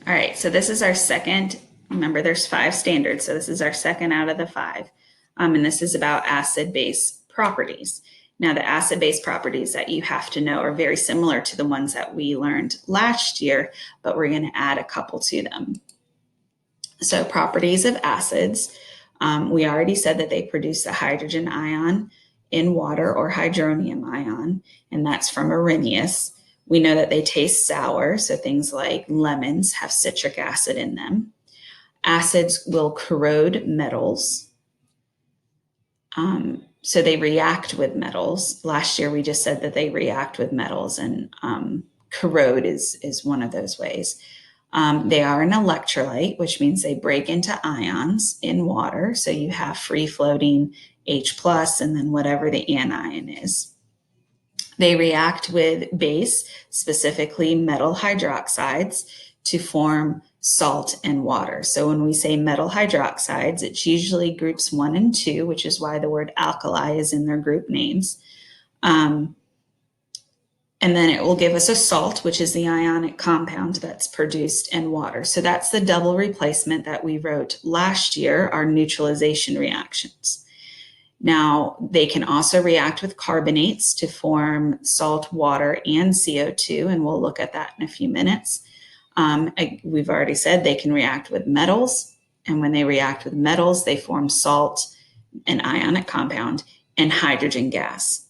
All right, so this is our second. Remember, there's 5 standards, so this is our second out of the 5. And this is about acid-base properties. Now, the acid-base properties that you have to know are very similar to the ones that we learned last year, but we're going to add a couple to them. So, properties of acids. We already said that they produce a hydrogen ion in water or hydronium ion, and that's from Arrhenius. We know that they taste sour, so things like lemons have citric acid in them. Acids will corrode metals. So they react with metals. Last year we just said that they react with metals, and corrode is one of those ways. They are an electrolyte, which means they break into ions in water. So you have free floating H plus and then whatever the anion is. They react with base, specifically metal hydroxides, to form salt and water. So when we say metal hydroxides, it's usually groups 1 and 2, which is why the word alkali is in their group names. And then it will give us a salt, which is the ionic compound that's produced in water. So that's the double replacement that we wrote last year, our neutralization reactions. Now, they can also react with carbonates to form salt, water, and CO2, and we'll look at that in a few minutes. We've already said they can react with metals, and when they react with metals, they form salt, an ionic compound, and hydrogen gas.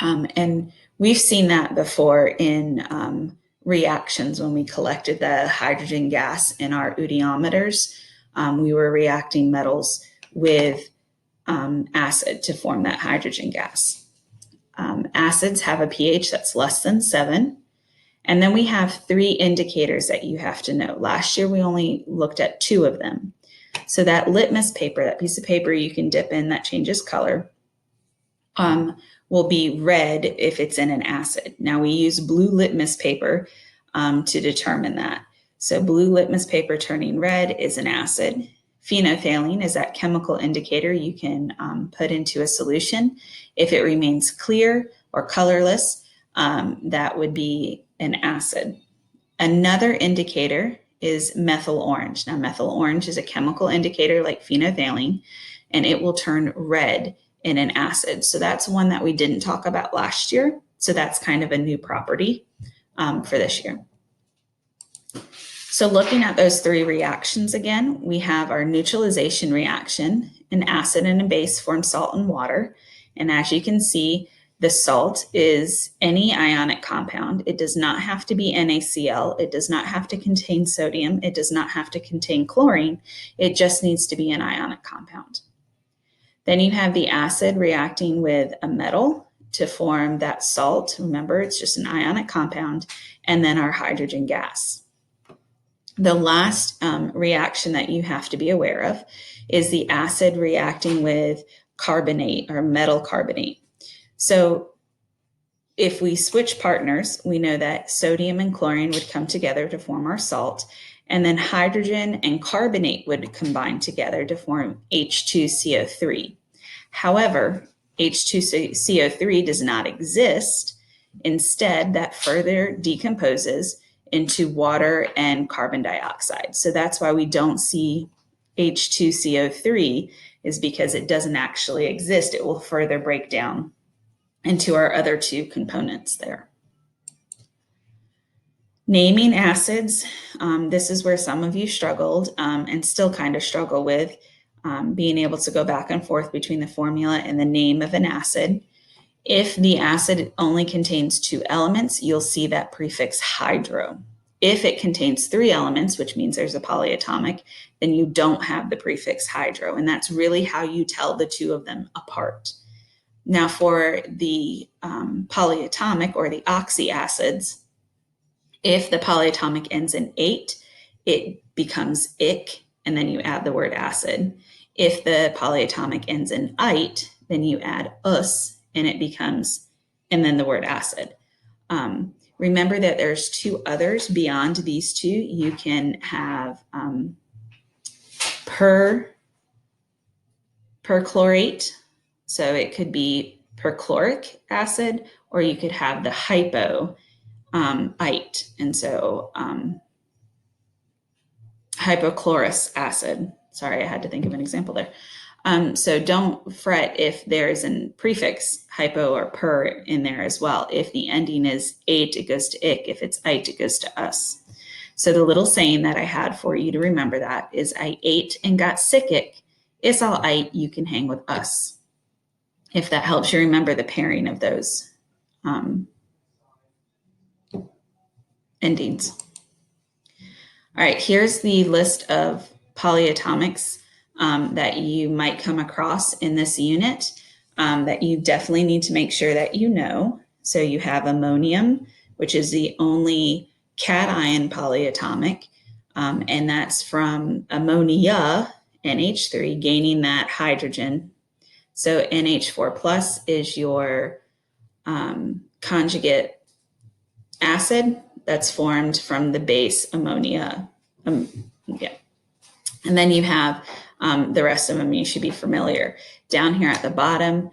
And we've seen that before in reactions when we collected the hydrogen gas in our udiometers. We were reacting metals with acid to form that hydrogen gas. Acids have a pH that's less than 7. And then we have 3 indicators that you have to know. Last year, we only looked at 2 of them. So that litmus paper, that piece of paper you can dip in that changes color, will be red if it's in an acid. Now, we use blue litmus paper to determine that. So blue litmus paper turning red is an acid. Phenolphthalein is that chemical indicator you can put into a solution. If it remains clear or colorless, that would be an acid. Another indicator is methyl orange. Now, methyl orange is a chemical indicator like phenolphthalein, and it will turn red in an acid. So that's one that we didn't talk about last year. So that's kind of a new property for this year. So looking at those 3 reactions again, we have our neutralization reaction. An acid and a base form salt and water. And as you can see, the salt is any ionic compound. It does not have to be NaCl. It does not have to contain sodium. It does not have to contain chlorine. It just needs to be an ionic compound. Then you have the acid reacting with a metal to form that salt. Remember, it's just an ionic compound. And then our hydrogen gas. The last reaction that you have to be aware of is the acid reacting with carbonate or metal carbonate. So if we switch partners, we know that sodium and chlorine would come together to form our salt, and then hydrogen and carbonate would combine together to form H2CO3. However, H2CO3 does not exist. Instead, that further decomposes into water and carbon dioxide. So that's why we don't see H2CO3, is because it doesn't actually exist. It will further break down into our other 2 components there. Naming acids, this is where some of you struggled and still kind of struggle with being able to go back and forth between the formula and the name of an acid. If the acid only contains 2 elements, you'll see that prefix hydro. If it contains 3 elements, which means there's a polyatomic, then you don't have the prefix hydro. And that's really how you tell the 2 of them apart. Now, for the polyatomic or the oxy acids, if the polyatomic ends in 8, it becomes ic, and then you add the word acid. If the polyatomic ends in ite, then you add us, and it becomes, and then the word acid. Remember that there's 2 others beyond these 2. You can have perchlorate, so it could be perchloric acid, or you could have the hypoite, and so hypochlorous acid. Sorry, I had to think of an example there. So don't fret if there's a prefix hypo or per in there as well. If the ending is ate, it goes to ick. If it's ite, it goes to us. So the little saying that I had for you to remember that is, I ate and got sickick. It's all ite, you can hang with us. If that helps you remember the pairing of those endings. All right, here's the list of polyatomics that you might come across in this unit that you definitely need to make sure that you know. So you have ammonium, which is the only cation polyatomic, and that's from ammonia, NH3, gaining that hydrogen. So NH4 plus is your conjugate acid that's formed from the base ammonia. Yeah. And then you have the rest of them you should be familiar. Down here at the bottom,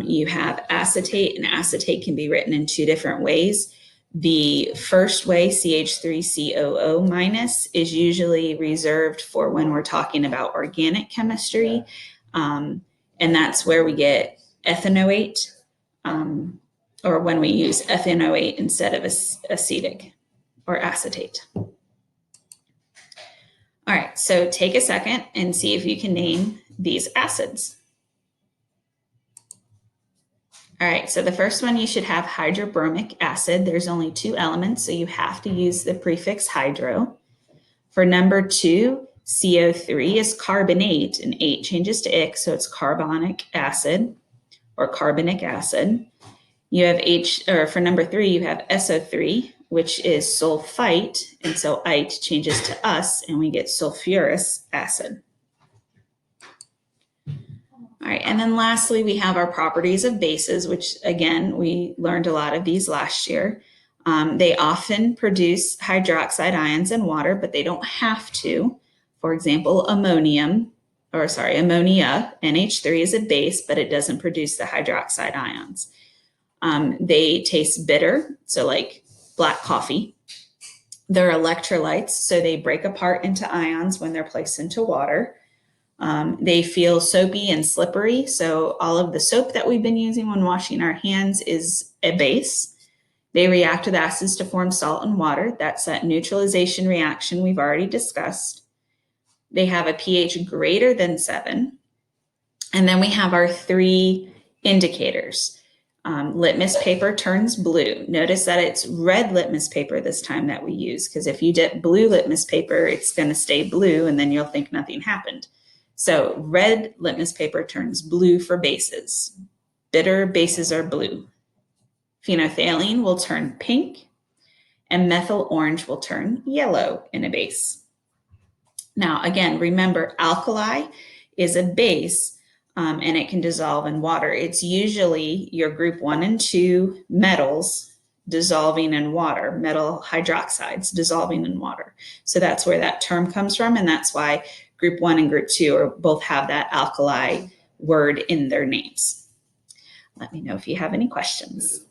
you have acetate, and acetate can be written in two different ways. The first way, CH3COO minus, is usually reserved for when we're talking about organic chemistry. And that's where we get ethanoate, or when we use ethanoate instead of acetic or acetate. All right, so take a second and see if you can name these acids. All right, so the first one, you should have hydrobromic acid. There's only two elements, so you have to use the prefix hydro. For number 2, CO3 is carbonate, and 8 changes to ic, so it's carbonic acid or carbonic acid. You have for number 3, you have SO3, which is sulfite, and so ite changes to us, and we get sulfurous acid. All right, and then lastly, we have our properties of bases, which again, we learned a lot of these last year. They often produce hydroxide ions in water, but they don't have to. For example, ammonia, NH3 is a base, but it doesn't produce the hydroxide ions. They taste bitter, so like black coffee. They're electrolytes, so they break apart into ions when they're placed into water. They feel soapy and slippery, so all of the soap that we've been using when washing our hands is a base. They react with acids to form salt and water. That's that neutralization reaction we've already discussed. They have a pH greater than 7. And then we have our 3 indicators. Litmus paper turns blue. Notice that it's red litmus paper this time that we use, because if you dip blue litmus paper, it's going to stay blue, and then you'll think nothing happened. So red litmus paper turns blue for bases. Bitter bases are blue. Phenolphthalein will turn pink, and methyl orange will turn yellow in a base. Now, again, remember, alkali is a base, and it can dissolve in water. It's usually your group 1 and 2 metals dissolving in water, metal hydroxides dissolving in water. So that's where that term comes from, and that's why group 1 and group 2 both have that alkali word in their names. Let me know if you have any questions.